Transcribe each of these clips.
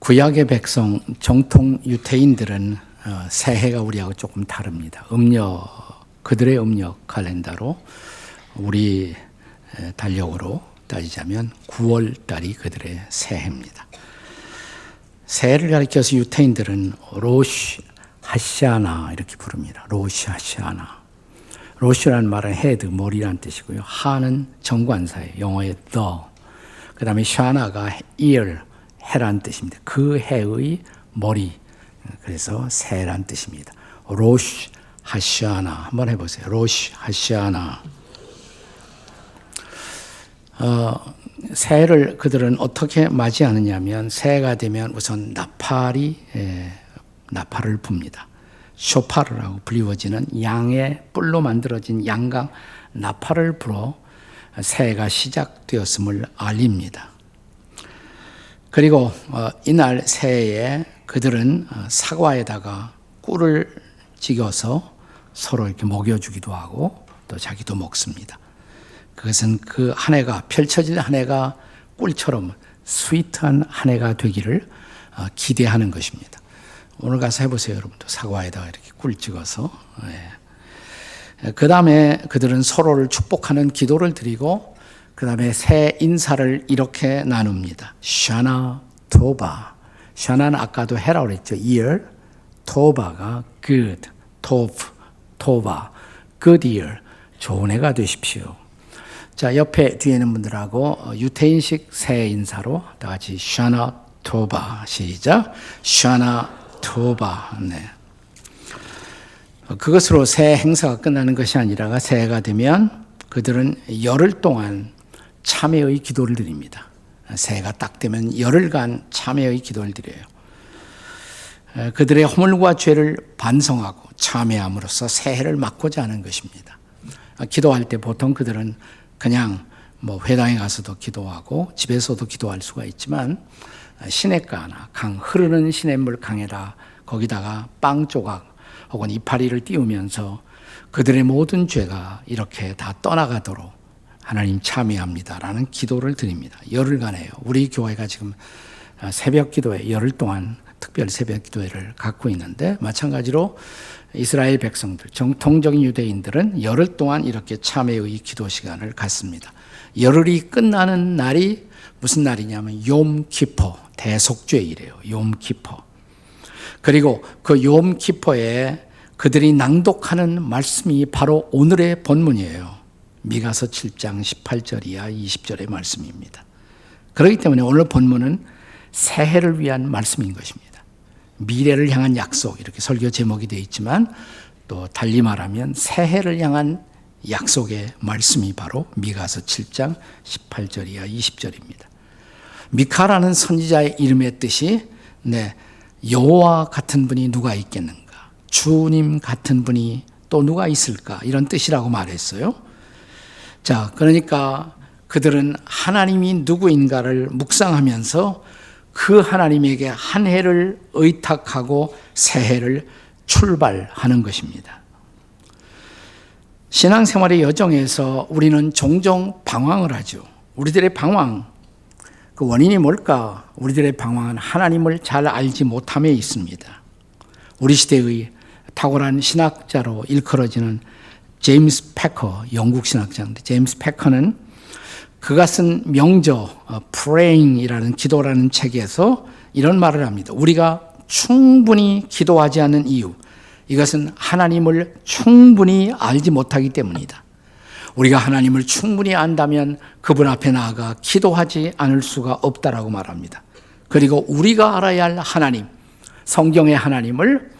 구약의 백성, 정통 유대인들은 새해가 우리하고 조금 다릅니다. 그들의 음력 칼렌더로 우리 달력으로 따지자면 9월 달이 그들의 새해입니다. 새해를 가리켜서 유대인들은 로시 하샤나 이렇게 부릅니다. 로시 하샤나. 로시라는 말은 헤드, 머리라는 뜻이고요. 하는 정관사예요. 영어의 the. 그 다음에 샤나가 ear, 해란 뜻입니다. 그 해의 머리. 그래서 새란 뜻입니다. 로시 하샤나. 한번 해보세요. 로시 하샤나. 새해를 그들은 어떻게 맞이하느냐면 새해가 되면 우선 나팔을 붑니다. 쇼파르라고 불리워지는 양의 뿔로 만들어진 양강 나팔을 불어 새해가 시작되었음을 알립니다. 그리고 이날 새해에 그들은 사과에다가 꿀을 찍어서 서로 이렇게 먹여주기도 하고 또 자기도 먹습니다. 그것은 그 한 해가 펼쳐질 한 해가 꿀처럼 스위트한 한 해가 되기를 기대하는 것입니다. 오늘 가서 해보세요, 여러분도. 사과에다가 이렇게 꿀 찍어서. 그 다음에 그들은 서로를 축복하는 기도를 드리고 그 다음에 새 인사를 이렇게 나눕니다. 샤나 토바. 샤나는 아까도 해라고 그랬죠. year. 토바가 good. 토바. good year. 좋은 해가 되십시오. 자, 옆에 뒤에 있는 분들하고 유태인식 새해 인사로 다 같이 샤나 토바. 시작. 샤나 토바. 네. 그것으로 새해 행사가 끝나는 것이 아니라 새해가 되면 그들은 열흘 동안 참회의 기도를 드립니다. 새해가 딱 되면 열흘간 참회의 기도를 드려요. 그들의 허물과 죄를 반성하고 참회함으로써 새해를 맞고자 하는 것입니다. 기도할 때 보통 그들은 그냥 회당에 가서도 기도하고 집에서도 기도할 수가 있지만 시냇가나 강, 흐르는 시냇물 강에다 거기다가 빵 조각 혹은 이파리를 띄우면서 그들의 모든 죄가 이렇게 다 떠나가도록 하나님 참여합니다라는 기도를 드립니다. 열흘간 해요. 우리 교회가 지금 새벽 기도회 열흘 동안 특별 새벽 기도회를 갖고 있는데 마찬가지로 이스라엘 백성들, 정통적인 유대인들은 열흘 동안 이렇게 참회의 기도 시간을 갖습니다. 열흘이 끝나는 날이 무슨 날이냐면 욤키퍼, 대속죄일이에요. 욤키퍼. 그리고 그 욤키퍼에 그들이 낭독하는 말씀이 바로 오늘의 본문이에요. 미가서 7장 18절 이하 20절의 말씀입니다. 그렇기 때문에 오늘 본문은 새해를 위한 말씀인 것입니다. 미래를 향한 약속, 이렇게 설교 제목이 되어 있지만 또 달리 말하면 새해를 향한 약속의 말씀이 바로 미가서 7장 18절 이하 20절입니다. 미카라는 선지자의 이름의 뜻이 여호와 같은 분이 누가 있겠는가? 주님 같은 분이 또 누가 있을까? 이런 뜻이라고 말했어요. 자, 그러니까 그들은 하나님이 누구인가를 묵상하면서 그 하나님에게 한 해를 의탁하고 새해를 출발하는 것입니다. 신앙생활의 여정에서 우리는 종종 방황을 하죠. 우리들의 방황, 그 원인이 뭘까? 우리들의 방황은 하나님을 잘 알지 못함에 있습니다. 우리 시대의 탁월한 신학자로 일컬어지는 제임스 패커, 영국 신학자인데 제임스 패커는 그가 쓴 명저 Praying이라는 기도라는 책에서 이런 말을 합니다. 우리가 충분히 기도하지 않는 이유, 이것은 하나님을 충분히 알지 못하기 때문이다. 우리가 하나님을 충분히 안다면 그분 앞에 나아가 기도하지 않을 수가 없다라고 말합니다. 그리고 우리가 알아야 할 하나님, 성경의 하나님을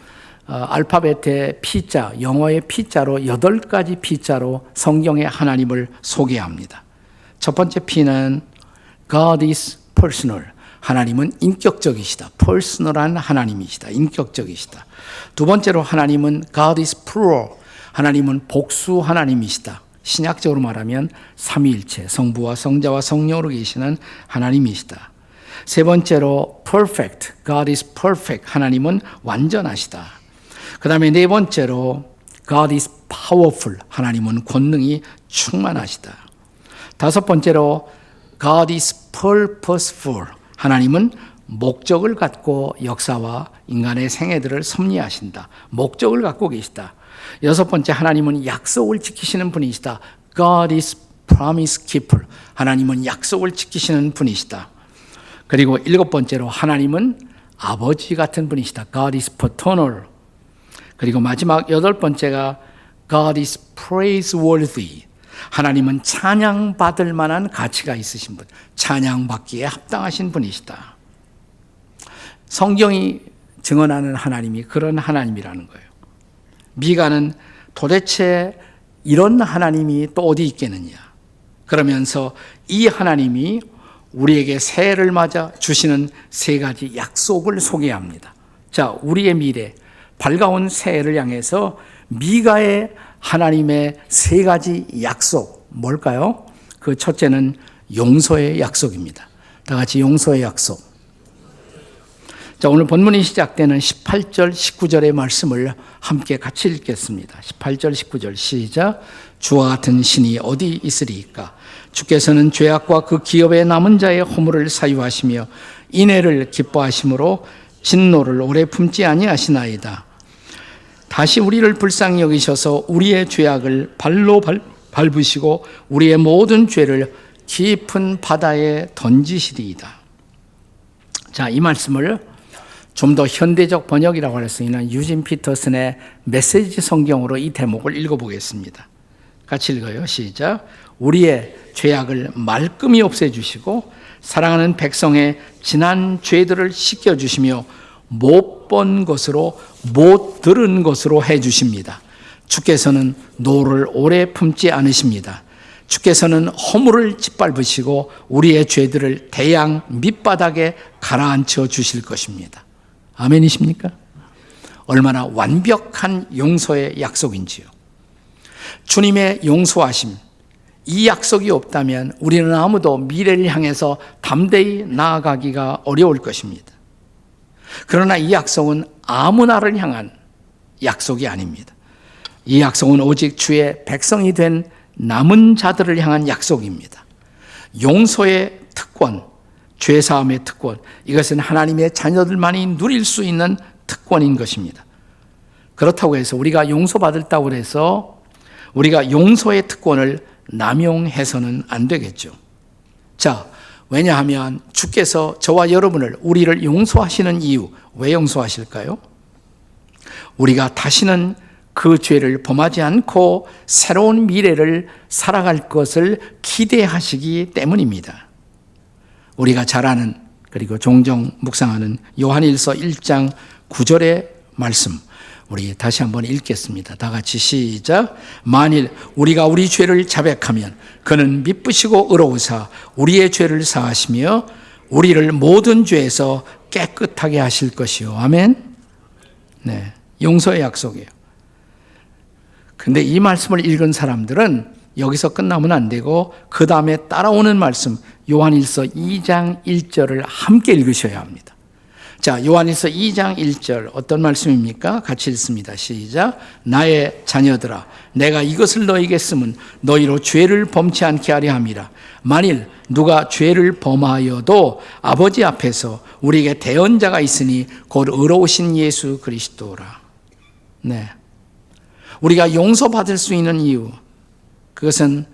알파벳의 P자, 영어의 P자로 8가지 P자로 성경의 하나님을 소개합니다. 첫 번째 P는 God is personal. 하나님은 인격적이시다. personal한 하나님이시다. 인격적이시다. 두 번째로 하나님은 God is plural. 하나님은 복수 하나님이시다. 신약적으로 말하면 삼위일체, 성부와 성자와 성령으로 계시는 하나님이시다. 세 번째로 perfect. God is perfect. 하나님은 완전하시다. 그 다음에 네 번째로 God is powerful. 하나님은 권능이 충만하시다. 다섯 번째로 God is purposeful. 하나님은 목적을 갖고 역사와 인간의 생애들을 섭리하신다. 목적을 갖고 계시다. 여섯 번째, 하나님은 약속을 지키시는 분이시다. God is promise keeper. 하나님은 약속을 지키시는 분이시다. 그리고 일곱 번째로, 하나님은 아버지 같은 분이시다. God is paternal. 그리고 마지막 여덟 번째가 God is praiseworthy. 하나님은 찬양받을 만한 가치가 있으신 분, 찬양받기에 합당하신 분이시다. 성경이 증언하는 하나님이 그런 하나님이라는 거예요. 미가는 도대체 이런 하나님이 또 어디 있겠느냐, 그러면서 이 하나님이 우리에게 새해를 맞아 주시는 세 가지 약속을 소개합니다. 자, 우리의 미래, 밝아온 새해를 향해서 미가의 하나님의 세 가지 약속, 뭘까요? 그 첫째는 용서의 약속입니다. 다 같이 용서의 약속. 자, 오늘 본문이 시작되는 18절, 19절의 말씀을 함께 같이 읽겠습니다. 18절, 19절 시작. 주와 같은 신이 어디 있으리이까? 주께서는 죄악과 그 기업의 남은 자의 허물을 사유하시며 인애를 기뻐하심으로 진노를 오래 품지 아니하시나이다. 다시 우리를 불쌍히 여기셔서 우리의 죄악을 발로 밟으시고 우리의 모든 죄를 깊은 바다에 던지시리이다. 자, 이 말씀을 좀 더 현대적 번역이라고 할 수 있는 유진 피터슨의 메시지 성경으로 이 대목을 읽어보겠습니다. 같이 읽어요. 시작. 우리의 죄악을 말끔히 없애주시고 사랑하는 백성의 지난 죄들을 씻겨주시며 못 본 것으로 못 들은 것으로 해주십니다. 주께서는 노를 오래 품지 않으십니다. 주께서는 허물을 짓밟으시고 우리의 죄들을 대양 밑바닥에 가라앉혀 주실 것입니다. 아멘이십니까? 얼마나 완벽한 용서의 약속인지요. 주님의 용서하심, 이 약속이 없다면 우리는 아무도 미래를 향해서 담대히 나아가기가 어려울 것입니다. 그러나 이 약속은 아무나를 향한 약속이 아닙니다. 이 약속은 오직 주의 백성이 된 남은 자들을 향한 약속입니다. 용서의 특권, 죄사함의 특권, 이것은 하나님의 자녀들만이 누릴 수 있는 특권인 것입니다. 그렇다고 해서 우리가 용서받았다고 해서 우리가 용서의 특권을 남용해서는 안 되겠죠. 자, 왜냐하면 주께서 저와 여러분을, 우리를 용서하시는 이유, 왜 용서하실까요? 우리가 다시는 그 죄를 범하지 않고 새로운 미래를 살아갈 것을 기대하시기 때문입니다. 우리가 잘 아는, 그리고 종종 묵상하는 요한일서 1장 9절의 말씀, 우리 다시 한번 읽겠습니다. 다 같이 시작. 만일 우리가 우리 죄를 자백하면 그는 미쁘시고 의로우사 우리의 죄를 사하시며 우리를 모든 죄에서 깨끗하게 하실 것이요. 아멘. 네, 용서의 약속이에요. 근데 이 말씀을 읽은 사람들은 여기서 끝나면 안 되고 그 다음에 따라오는 말씀, 요한일서 2장 1절을 함께 읽으셔야 합니다. 자, 요한일서 2장 1절 어떤 말씀입니까? 같이 읽습니다. 시작. 나의 자녀들아, 내가 이것을 너희에게 쓰면 너희로 죄를 범치 않게 하려 함이라. 만일 누가 죄를 범하여도 아버지 앞에서 우리에게 대언자가 있으니 곧 의로우신 예수 그리스도라. 네, 우리가 용서받을 수 있는 이유, 그것은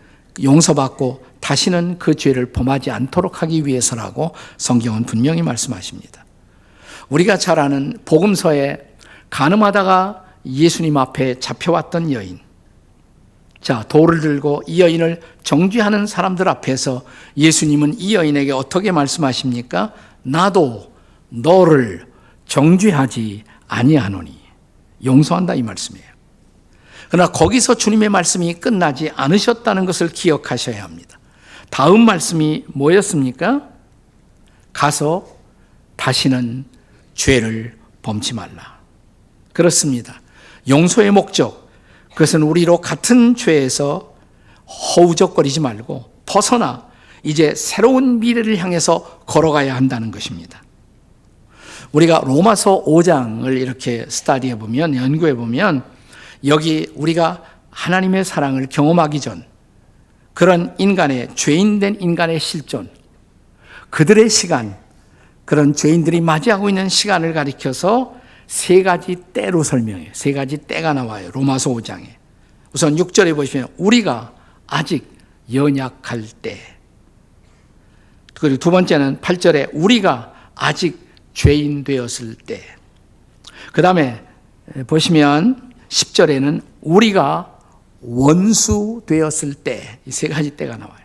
용서받고 다시는 그 죄를 범하지 않도록 하기 위해서라고 성경은 분명히 말씀하십니다. 우리가 잘 아는 복음서에 간음하다가 예수님 앞에 잡혀왔던 여인, 자, 돌을 들고 이 여인을 정죄하는 사람들 앞에서 예수님은 이 여인에게 어떻게 말씀하십니까? 나도 너를 정죄하지 아니하노니. 용서한다, 이 말씀이에요. 그러나 거기서 주님의 말씀이 끝나지 않으셨다는 것을 기억하셔야 합니다. 다음 말씀이 뭐였습니까? 가서 다시는 죄를 범치 말라. 그렇습니다. 용서의 목적, 그것은 우리로 같은 죄에서 허우적거리지 말고 벗어나 이제 새로운 미래를 향해서 걸어가야 한다는 것입니다. 우리가 로마서 5장을 이렇게 스터디해 보면, 연구해 보면, 여기 우리가 하나님의 사랑을 경험하기 전 그런 인간의, 죄인된 인간의 실존, 그들의 시간, 그런 죄인들이 맞이하고 있는 시간을 가리켜서 세 가지 때로 설명해요. 세 가지 때가 나와요. 로마서 5장에. 우선 6절에 보시면 우리가 아직 연약할 때. 그리고 두 번째는 8절에 우리가 아직 죄인 되었을 때. 그 다음에 보시면 10절에는 우리가 원수 되었을 때. 이 세 가지 때가 나와요.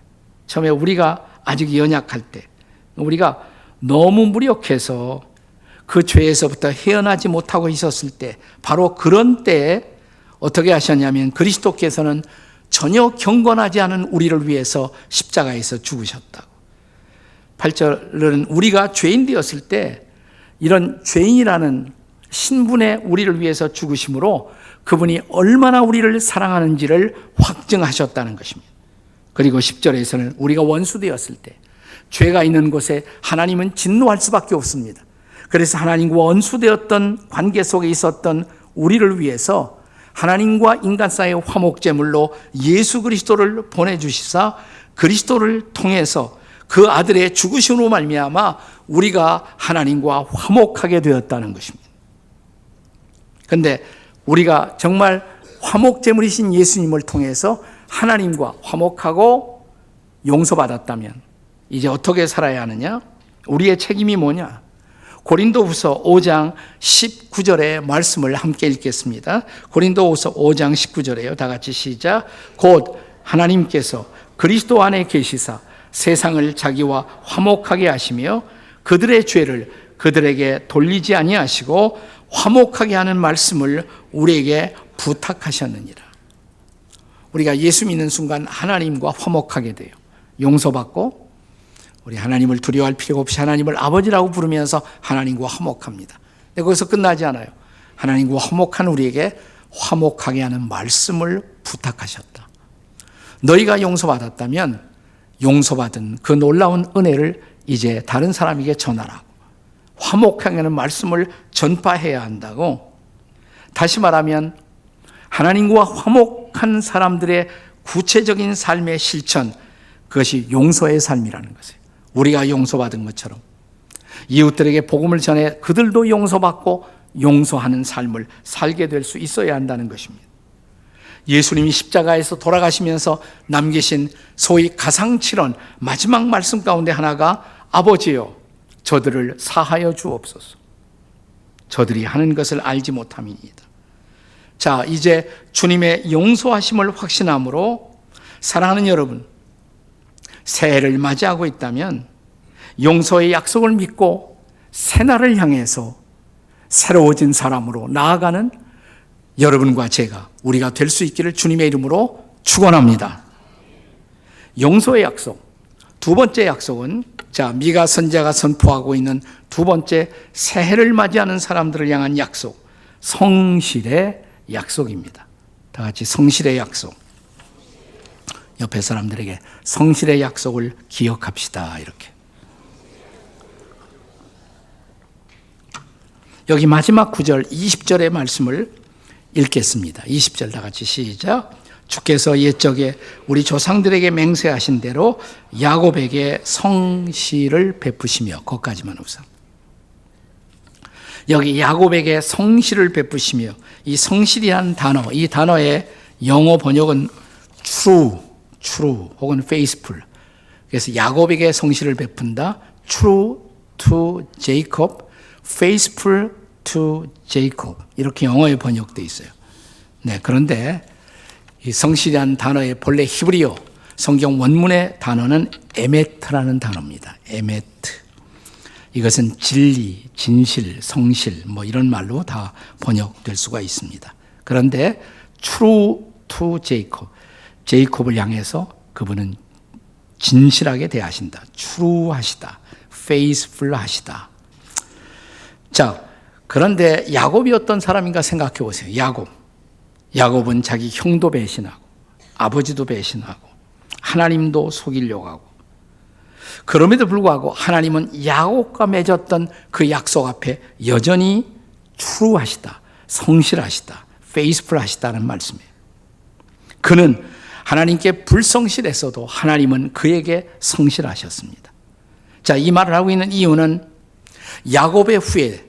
처음에 우리가 아직 연약할 때. 우리가 너무 무력해서 그 죄에서부터 헤어나지 못하고 있었을 때, 바로 그런 때에 어떻게 하셨냐면 그리스도께서는 전혀 경건하지 않은 우리를 위해서 십자가에서 죽으셨다고. 8절은 우리가 죄인 되었을 때 이런 죄인이라는 신분의 우리를 위해서 죽으심으로 그분이 얼마나 우리를 사랑하는지를 확증하셨다는 것입니다. 그리고 10절에서는 우리가 원수 되었을 때, 죄가 있는 곳에 하나님은 진노할 수밖에 없습니다. 그래서 하나님과 원수되었던 관계 속에 있었던 우리를 위해서 하나님과 인간 사이의 화목제물로 예수 그리스도를 보내주시사 그리스도를 통해서 그 아들의 죽으심으로 말미암아 우리가 하나님과 화목하게 되었다는 것입니다. 그런데 우리가 정말 화목제물이신 예수님을 통해서 하나님과 화목하고 용서받았다면 이제 어떻게 살아야 하느냐? 우리의 책임이 뭐냐? 고린도후서 5장 19절의 말씀을 함께 읽겠습니다. 고린도후서 5장 19절에요. 다 같이 시작. 곧 하나님께서 그리스도 안에 계시사 세상을 자기와 화목하게 하시며 그들의 죄를 그들에게 돌리지 아니하시고 화목하게 하는 말씀을 우리에게 부탁하셨느니라. 우리가 예수 믿는 순간 하나님과 화목하게 돼요. 용서받고 우리 하나님을 두려워할 필요가 없이 하나님을 아버지라고 부르면서 하나님과 화목합니다. 근데 거기서 끝나지 않아요. 하나님과 화목한 우리에게 화목하게 하는 말씀을 부탁하셨다. 너희가 용서받았다면 용서받은 그 놀라운 은혜를 이제 다른 사람에게 전하라고. 화목하게 하는 말씀을 전파해야 한다고. 다시 말하면 하나님과 화목한 사람들의 구체적인 삶의 실천, 그것이 용서의 삶이라는 것이에요. 우리가 용서받은 것처럼 이웃들에게 복음을 전해 그들도 용서받고 용서하는 삶을 살게 될 수 있어야 한다는 것입니다. 예수님이 십자가에서 돌아가시면서 남기신 소위 가상칠언 마지막 말씀 가운데 하나가 아버지여 저들을 사하여 주옵소서. 저들이 하는 것을 알지 못함이니이다. 자, 이제 주님의 용서하심을 확신함으로 사랑하는 여러분, 새해를 맞이하고 있다면 용서의 약속을 믿고 새날을 향해서 새로워진 사람으로 나아가는 여러분과 제가 우리가 될 수 있기를 주님의 이름으로 축원합니다. 용서의 약속. 두 번째 약속은 미가 선지자가 선포하고 있는 두 번째 새해를 맞이하는 사람들을 향한 약속. 성실의 약속입니다. 다 같이 성실의 약속. 옆에 사람들에게 성실의 약속을 기억합시다. 이렇게. 여기 마지막 9절 20절의 말씀을 읽겠습니다. 20절 다 같이 시작. 주께서 옛적에 우리 조상들에게 맹세하신 대로 야곱에게 성실을 베푸시며, 거기까지만 우선. 여기 야곱에게 성실을 베푸시며, 이 성실이라는 단어, 이 단어의 영어 번역은 true 혹은 faithful. 그래서 야곱에게 성실을 베푼다. true to Jacob, faithful to Jacob. 이렇게 영어에 번역되어 있어요. 네, 그런데 이 성실이라는 단어의 본래 히브리어 성경 원문의 단어는 에메트라는 단어입니다. 에메트. 이것은 진리, 진실, 성실 이런 말로 다 번역될 수가 있습니다. 그런데 true to Jacob. 제이콥을 향해서 그분은 진실하게 대하신다. true하시다. faithful하시다. 자, 그런데 야곱이 어떤 사람인가 생각해 보세요. 야곱은 자기 형도 배신하고 아버지도 배신하고 하나님도 속이려고 하고, 그럼에도 불구하고 하나님은 야곱과 맺었던 그 약속 앞에 여전히 true하시다. 성실하시다. faithful하시다는 말씀이에요. 그는 하나님께 불성실했어도 하나님은 그에게 성실하셨습니다. 자, 이 말을 하고 있는 이유는 야곱의 후예,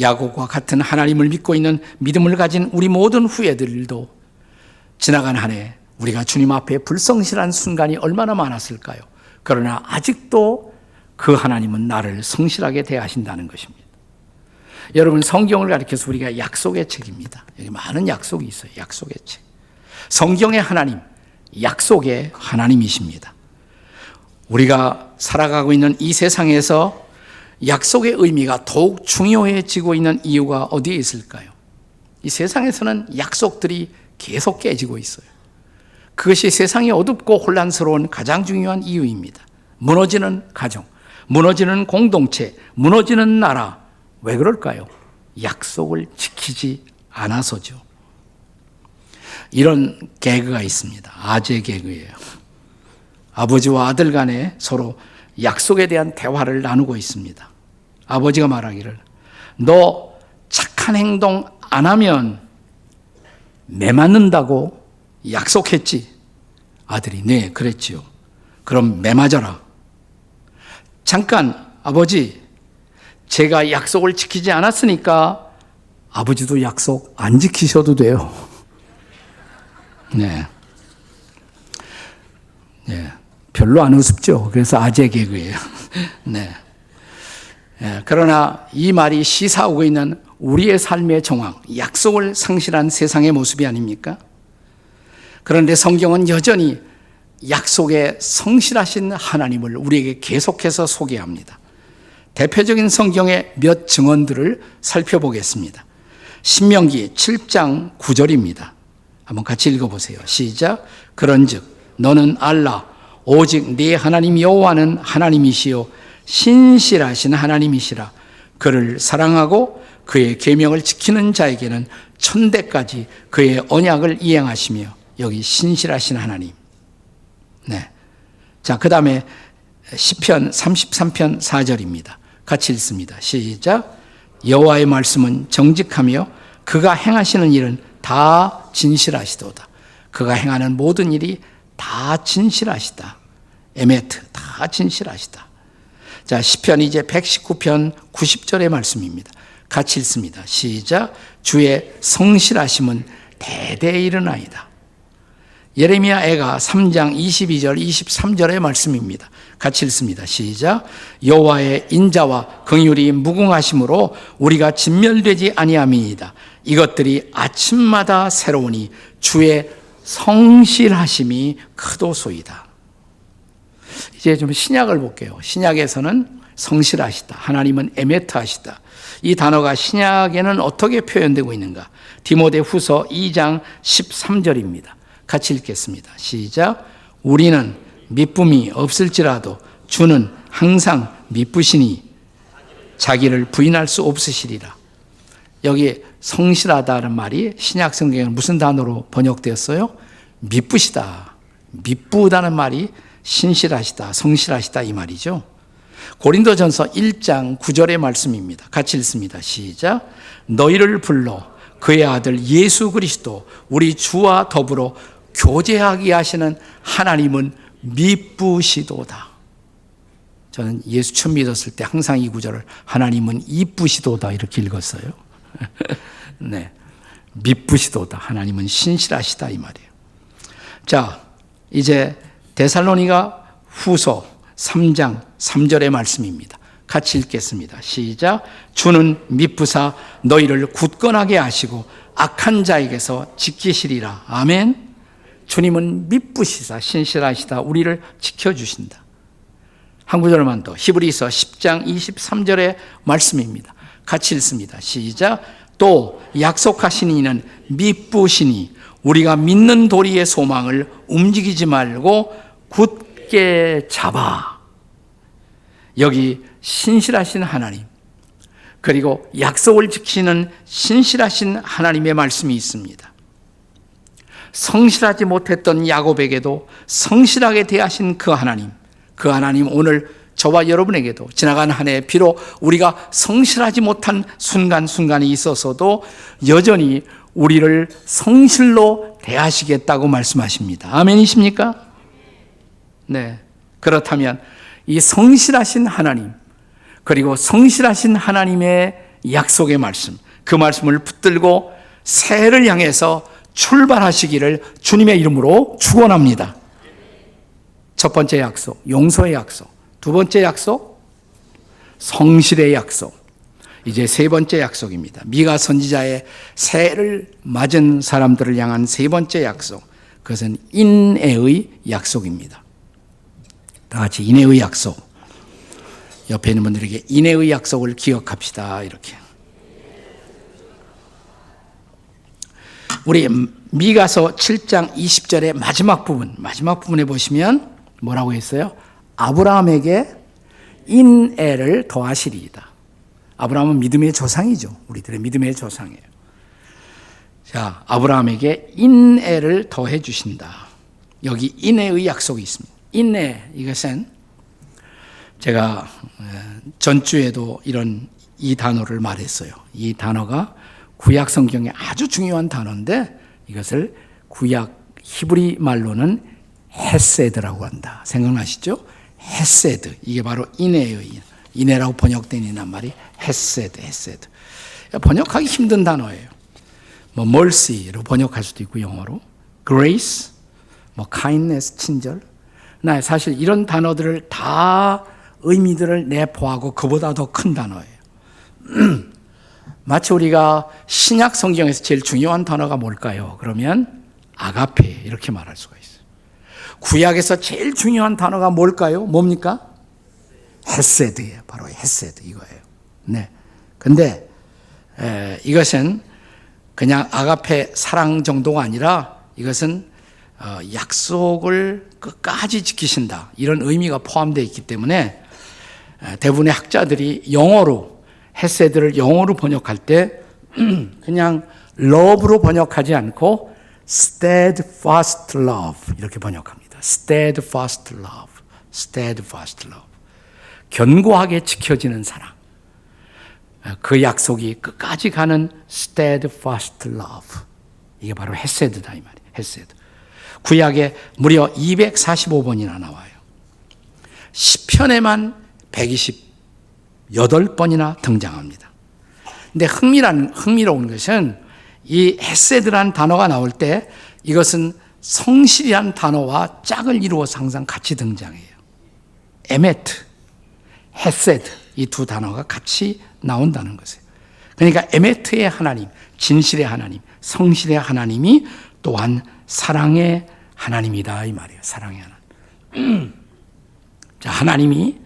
야곱과 같은 하나님을 믿고 있는 믿음을 가진 우리 모든 후예들도 지나간 한 해 우리가 주님 앞에 불성실한 순간이 얼마나 많았을까요? 그러나 아직도 그 하나님은 나를 성실하게 대하신다는 것입니다. 여러분, 성경을 가리켜서 우리가 약속의 책입니다. 여기 많은 약속이 있어요. 약속의 책. 성경의 하나님, 약속의 하나님이십니다. 우리가 살아가고 있는 이 세상에서 약속의 의미가 더욱 중요해지고 있는 이유가 어디에 있을까요? 이 세상에서는 약속들이 계속 깨지고 있어요. 그것이 세상이 어둡고 혼란스러운 가장 중요한 이유입니다. 무너지는 가정, 무너지는 공동체, 무너지는 나라. 왜 그럴까요? 약속을 지키지 않아서죠. 이런 개그가 있습니다. 아재 개그예요. 아버지와 아들 간에 서로 약속에 대한 대화를 나누고 있습니다. 아버지가 말하기를, 너 착한 행동 안 하면 매 맞는다고 약속했지? 아들이, 네, 그랬지요. 그럼 매 맞아라. 잠깐, 아버지, 제가 약속을 지키지 않았으니까 아버지도 약속 안 지키셔도 돼요. 네. 네. 별로 안 우습죠. 그래서 아재 개그예요. 네. 네. 그러나 이 말이 시사하고 있는 우리의 삶의 정황, 약속을 상실한 세상의 모습이 아닙니까? 그런데 성경은 여전히 약속에 성실하신 하나님을 우리에게 계속해서 소개합니다. 대표적인 성경의 몇 증언들을 살펴보겠습니다. 신명기 7장 9절입니다. 한번 같이 읽어보세요. 시작. 그런즉 너는 알라 오직 네 하나님 여호와는 하나님이시요 신실하신 하나님이시라. 그를 사랑하고 그의 계명을 지키는 자에게는 천대까지 그의 언약을 이행하시며. 여기 신실하신 하나님. 네. 자, 그 다음에 시편 33편 4절입니다. 같이 읽습니다. 시작. 여호와의 말씀은 정직하며 그가 행하시는 일은 다 진실하시도다. 그가 행하는 모든 일이 다 진실하시다. 에메트, 다 진실하시다. 자, 시편 이제 119편 90절의 말씀입니다. 같이 읽습니다. 시작. 주의 성실하심은 대대에 이르나이다. 예레미야 애가 3장 22절 23절의 말씀입니다. 같이 읽습니다. 시작. 여호와의 인자와 긍휼이 무궁하심으로 우리가 진멸되지 아니함이니이다. 이것들이 아침마다 새로우니 주의 성실하심이 크도소이다. 이제 좀 신약을 볼게요. 신약에서는 성실하시다, 하나님은 에메트하시다. 이 단어가 신약에는 어떻게 표현되고 있는가? 디모데후서 2장 13절입니다. 같이 읽겠습니다. 시작. 우리는 미쁨이 없을지라도 주는 항상 미쁘시니 자기를 부인할 수 없으시리라. 여기 성실하다는 말이 신약 성경에 무슨 단어로 번역되었어요? 미쁘시다. 미쁘다는 말이 신실하시다, 성실하시다 이 말이죠. 고린도전서 1장 9절의 말씀입니다. 같이 읽습니다. 시작. 너희를 불러 그의 아들 예수 그리스도 우리 주와 더불어 교제하게 하시는 하나님은 미쁘시도다. 저는 예수 처음 믿었을 때 항상 이 구절을 하나님은 이쁘시도다 이렇게 읽었어요. 네, 미쁘시도다. 하나님은 신실하시다 이 말이에요. 자, 이제 데살로니가 후서 3장 3절의 말씀입니다. 같이 읽겠습니다. 시작. 주는 미쁘사 너희를 굳건하게 하시고 악한 자에게서 지키시리라. 아멘. 주님은 미쁘시사 신실하시다. 우리를 지켜주신다. 한 구절만 더. 히브리서 10장 23절의 말씀입니다. 같이 읽습니다. 시작. 또 약속하신 이는 미쁘시니 우리가 믿는 도리의 소망을 움직이지 말고 굳게 잡아. 여기 신실하신 하나님, 그리고 약속을 지키는 신실하신 하나님의 말씀이 있습니다. 성실하지 못했던 야곱에게도 성실하게 대하신 그 하나님 오늘 저와 여러분에게도 지나간 한 해 비록 우리가 성실하지 못한 순간순간이 있어서도 여전히 우리를 성실로 대하시겠다고 말씀하십니다. 아멘이십니까? 네. 그렇다면 이 성실하신 하나님, 그리고 성실하신 하나님의 약속의 말씀, 그 말씀을 붙들고 새해를 향해서 출발하시기를 주님의 이름으로 축원합니다. 첫 번째 약속, 용서의 약속. 두 번째 약속, 성실의 약속. 이제 세 번째 약속입니다. 미가 선지자의 새해를 맞은 사람들을 향한 세 번째 약속. 그것은 인애의 약속입니다. 다 같이 인애의 약속. 옆에 있는 분들에게 인애의 약속을 기억합시다. 이렇게. 우리 미가서 7장 20절의 마지막 부분에 보시면 뭐라고 했어요? 아브라함에게 인애를 더하시리이다. 아브라함은 믿음의 조상이죠. 우리들의 믿음의 조상이에요. 자, 아브라함에게 인애를 더해 주신다. 여기 인애의 약속이 있습니다. 인애, 이것은 제가 전주에도 이 단어를 말했어요. 이 단어가 구약 성경에 아주 중요한 단어인데 이것을 구약 히브리 말로는 헤세드라고 한다. 생각나시죠? 헤세드. 이게 바로 인애라고 번역된 말이 헤세드. 번역하기 힘든 단어예요. 뭐 mercy로 번역할 수도 있고 영어로 grace, 뭐 kindness, 친절. 나 사실 이런 단어들을 다 의미들을 내포하고 그보다 더 큰 단어예요. 마치 우리가 신약 성경에서 제일 중요한 단어가 뭘까요? 그러면 아가페 이렇게 말할 수가 있어요. 구약에서 제일 중요한 단어가 뭘까요? 뭡니까? 헤세드예요. 바로 헤세드 이거예요. 네. 근데 이것은 그냥 아가페 사랑 정도가 아니라 이것은 약속을 끝까지 지키신다. 이런 의미가 포함되어 있기 때문에 대부분의 학자들이 영어로 헤세드를 영어로 번역할 때 그냥 love로 번역하지 않고 steadfast love 이렇게 번역합니다. steadfast love. 견고하게 지켜지는 사랑. 그 약속이 끝까지 가는 steadfast love. 이게 바로 헤세드다 이 말이에요. 헤세드. 구약에 무려 245번이나 나와요. 시편에만 128번이나 등장합니다. 근데 흥미로운 것은 이 헤세드라는 단어가 나올 때 이것은 성실이란 단어와 짝을 이루어서 항상 같이 등장해요. 에메트, 헤세드 이 두 단어가 같이 나온다는 것이에요. 그러니까 에메트의 하나님, 진실의 하나님, 성실의 하나님이 또한 사랑의 하나님이다 이 말이에요. 사랑의 하나님. 자, 하나님이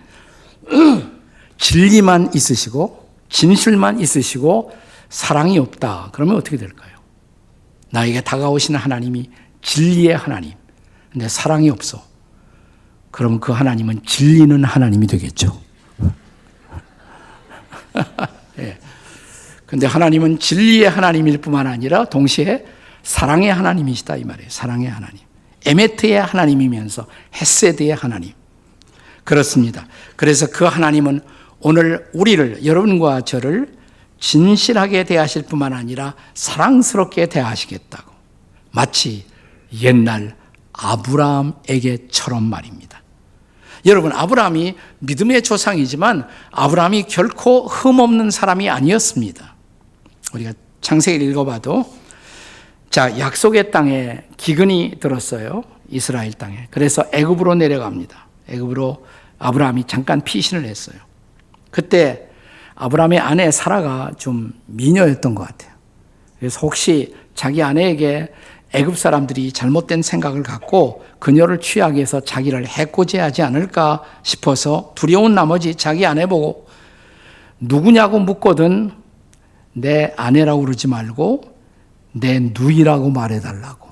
진리만 있으시고 진실만 있으시고 사랑이 없다. 그러면 어떻게 될까요? 나에게 다가오시는 하나님이 진리의 하나님. 근데 사랑이 없어. 그러면 그 하나님은 진리는 하나님이 되겠죠. 예. 근데 하나님은 진리의 하나님일 뿐만 아니라 동시에 사랑의 하나님이시다 이 말이에요. 사랑의 하나님. 에메트의 하나님이면서 헤세드의 하나님. 그렇습니다. 그래서 그 하나님은 오늘 우리를, 여러분과 저를 진실하게 대하실 뿐만 아니라 사랑스럽게 대하시겠다고. 마치 옛날 아브라함에게처럼 말입니다. 여러분, 아브라함이 믿음의 조상이지만 아브라함이 결코 흠없는 사람이 아니었습니다. 우리가 창세기를 읽어봐도 자, 약속의 땅에 기근이 들었어요. 이스라엘 땅에. 그래서 애굽으로 내려갑니다. 애굽으로 아브라함이 잠깐 피신을 했어요. 그때 아브라함의 아내 사라가 좀 미녀였던 것 같아요. 그래서 혹시 자기 아내에게 애굽 사람들이 잘못된 생각을 갖고 그녀를 취하기 위해서 자기를 해코지하지 않을까 싶어서 두려운 나머지 자기 아내 보고 누구냐고 묻거든 내 아내라고 그러지 말고 내 누이라고 말해달라고.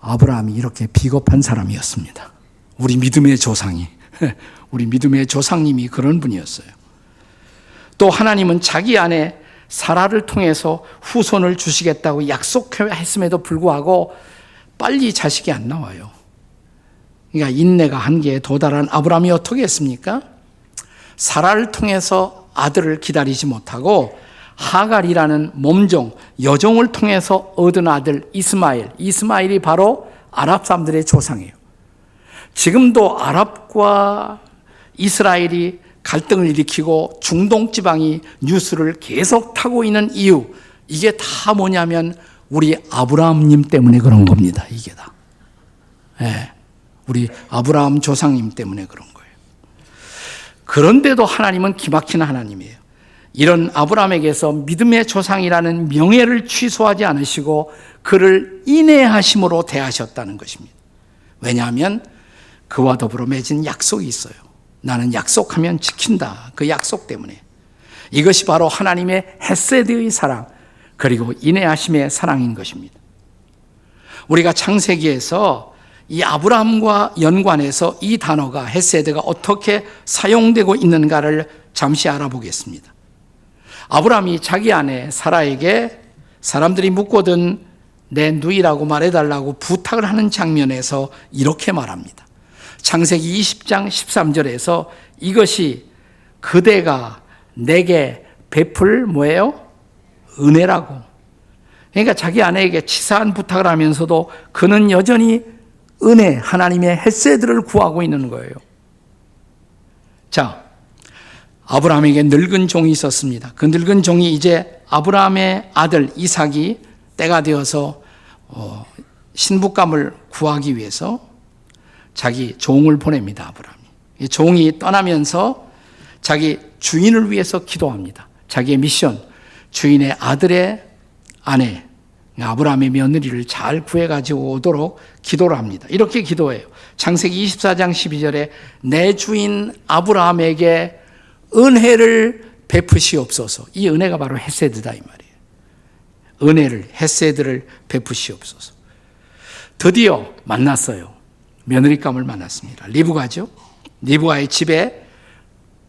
아브라함이 이렇게 비겁한 사람이었습니다. 우리 믿음의 조상이, 우리 믿음의 조상님이 그런 분이었어요. 또 하나님은 자기 아내 사라를 통해서 후손을 주시겠다고 약속했음에도 불구하고 빨리 자식이 안 나와요. 그러니까 인내가 한계에 도달한 아브라함이 어떻게 했습니까? 사라를 통해서 아들을 기다리지 못하고 하갈이라는 몸종, 여종을 통해서 얻은 아들 이스마엘이 바로 아랍 사람들의 조상이에요. 지금도 아랍과 이스라엘이 갈등을 일으키고 중동 지방이 뉴스를 계속 타고 있는 이유, 이게 다 뭐냐면 우리 아브라함님 때문에 그런 겁니다. 이게 다. 예, 우리 아브라함 조상님 때문에 그런 거예요. 그런데도 하나님은 기막힌 하나님이에요. 이런 아브라함에게서 믿음의 조상이라는 명예를 취소하지 않으시고 그를 인내하심으로 대하셨다는 것입니다. 왜냐하면 그와 더불어 맺은 약속이 있어요. 나는 약속하면 지킨다. 그 약속 때문에. 이것이 바로 하나님의 헤세드의 사랑, 그리고 인내하심의 사랑인 것입니다. 우리가 창세기에서 이 아브라함과 연관해서 이 단어가, 헤세드가 어떻게 사용되고 있는가를 잠시 알아보겠습니다. 아브라함이 자기 아내 사라에게 사람들이 묻거든 내 누이라고 말해달라고 부탁을 하는 장면에서 이렇게 말합니다. 창세기 20장 13절에서 이것이 그대가 내게 베풀 뭐예요? 은혜라고. 그러니까 자기 아내에게 치사한 부탁을 하면서도 그는 여전히 은혜, 하나님의 헤세드를 구하고 있는 거예요. 자, 아브라함에게 늙은 종이 있었습니다. 그 늙은 종이 이제 아브라함의 아들 이삭이 때가 되어서 신부감을 구하기 위해서 자기 종을 보냅니다. 아브라함이. 이 종이 떠나면서 자기 주인을 위해서 기도합니다. 자기의 미션, 주인의 아들의 아내 아브라함의 며느리를 잘 구해가지고 오도록 기도를 합니다. 이렇게 기도해요. 창세기 24장 12절에 내 주인 아브라함에게 은혜를 베푸시옵소서. 이 은혜가 바로 헤세드다 이 말이에요. 은혜를, 헤세드를 베푸시옵소서. 드디어 만났어요. 며느리감을 만났습니다. 리브가죠. 리브가의 집에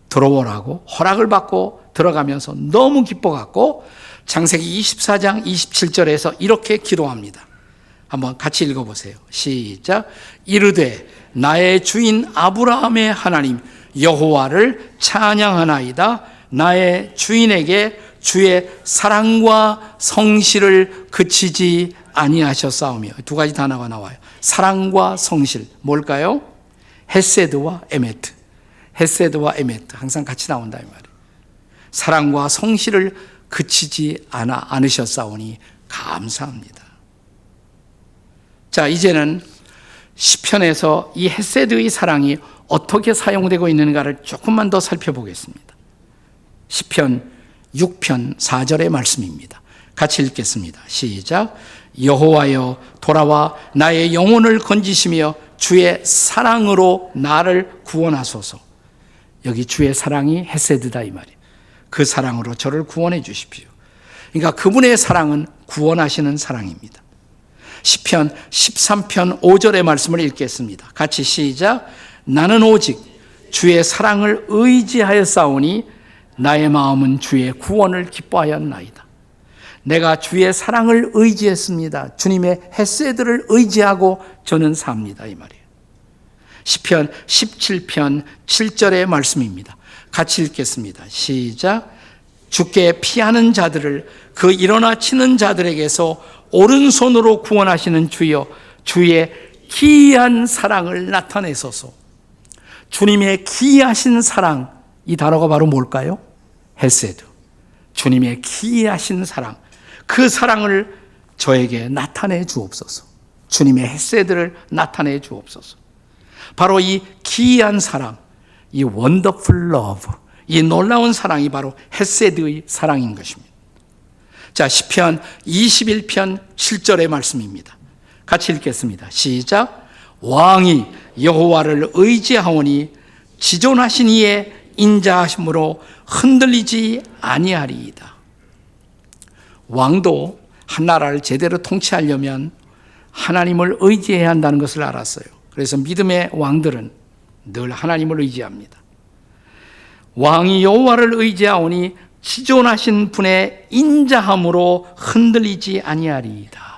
들어오라고 허락을 받고 들어가면서 너무 기뻐갖고 창세기 24장 27절에서 이렇게 기도합니다. 한번 같이 읽어보세요. 시작. 이르되 나의 주인 아브라함의 하나님 여호와를 찬양하나이다. 나의 주인에게 주의 사랑과 성실을 그치지 아니하셨사오며. 두 가지 단어가 나와요. 사랑과 성실. 뭘까요? 헤세드와 에메트. 헤세드와 에메트. 항상 같이 나온다 이 말이에요. 사랑과 성실을 그치지 않으셨사오니 감사합니다. 자, 이제는 시편에서 이 헤세드의 사랑이 어떻게 사용되고 있는가를 조금만 더 살펴보겠습니다. 시편 6편 4절의 말씀입니다. 같이 읽겠습니다. 시작. 여호와여 돌아와 나의 영혼을 건지시며 주의 사랑으로 나를 구원하소서. 여기 주의 사랑이 헤세드다 이 말이에요. 그 사랑으로 저를 구원해 주십시오. 그러니까 그분의 사랑은 구원하시는 사랑입니다. 시편 13편 5절의 말씀을 읽겠습니다. 같이 시작. 나는 오직 주의 사랑을 의지하였사오니 나의 마음은 주의 구원을 기뻐하였나이다. 내가 주의 사랑을 의지했습니다. 주님의 헤세드를 의지하고 저는 삽니다. 이 말이에요. 시편 17편 7절의 말씀입니다. 같이 읽겠습니다. 시작. 주께 피하는 자들을 그 일어나 치는 자들에게서 오른손으로 구원하시는 주여 주의 기이한 사랑을 나타내소서. 주님의 기이하신 사랑, 이 단어가 바로 뭘까요? 헤세드. 주님의 기이하신 사랑, 그 사랑을 저에게 나타내 주옵소서. 주님의 헤세드를 나타내 주옵소서. 바로 이 기이한 사랑, 이 원더풀 러브, 이 놀라운 사랑이 바로 헤세드의 사랑인 것입니다. 자, 시편 21편 7절의 말씀입니다. 같이 읽겠습니다. 시작. 왕이 여호와를 의지하오니 지존하신 이의 인자하심으로 흔들리지 아니하리이다. 왕도 한 나라를 제대로 통치하려면 하나님을 의지해야 한다는 것을 알았어요. 그래서 믿음의 왕들은 늘 하나님을 의지합니다. 왕이 여호와를 의지하오니 지존하신 분의 인자함으로 흔들리지 아니하리이다.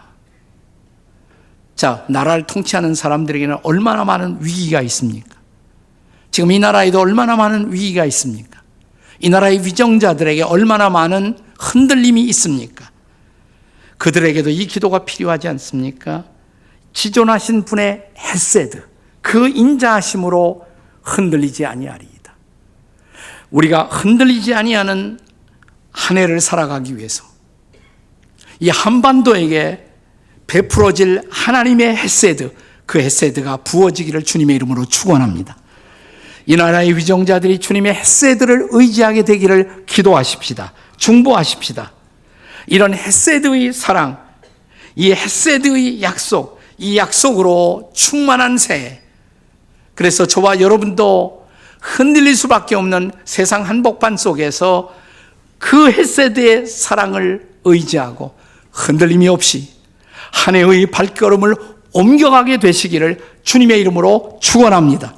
자, 나라를 통치하는 사람들에게는 얼마나 많은 위기가 있습니까? 지금 이 나라에도 얼마나 많은 위기가 있습니까? 이 나라의 위정자들에게 얼마나 많은 흔들림이 있습니까? 그들에게도 이 기도가 필요하지 않습니까? 지존하신 분의 헤세드, 그 인자하심으로 흔들리지 아니하리이다. 우리가 흔들리지 아니하는 한 해를 살아가기 위해서 이 한반도에게 베풀어질 하나님의 헤세드, 그 헤세드가 부어지기를 주님의 이름으로 축원합니다. 이 나라의 위정자들이 주님의 헤세드를 의지하게 되기를 기도하십시다. 중보하십시다. 이런 헤세드의 사랑, 이 헤세드의 약속, 이 약속으로 충만한 새해, 그래서 저와 여러분도 흔들릴 수밖에 없는 세상 한복판 속에서 그 헤세드의 사랑을 의지하고 흔들림이 없이 한 해의 발걸음을 옮겨가게 되시기를 주님의 이름으로 축원합니다.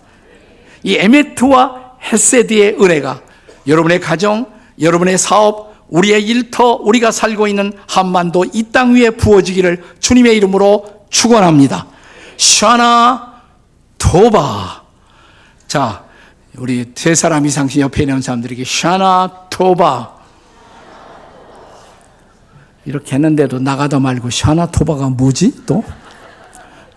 이 에메트와 헤세드의 은혜가 여러분의 가정, 여러분의 사업, 우리의 일터, 우리가 살고 있는 한반도 이 땅 위에 부어지기를 주님의 이름으로 축원합니다. 샤나 토바. 자, 우리 세 사람 이상씩 옆에 있는 사람들에게 샤나 토바. 이렇게 했는데도 나가다 말고 샤나 토바가 뭐지 또?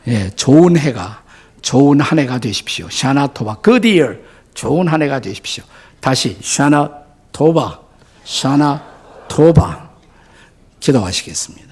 예, 좋은 해가, 좋은 한 해가 되십시오. 샤나 토바, good year, 좋은 한 해가 되십시오. 다시 샤나 토바, 샤나 토바. 기도하시겠습니다.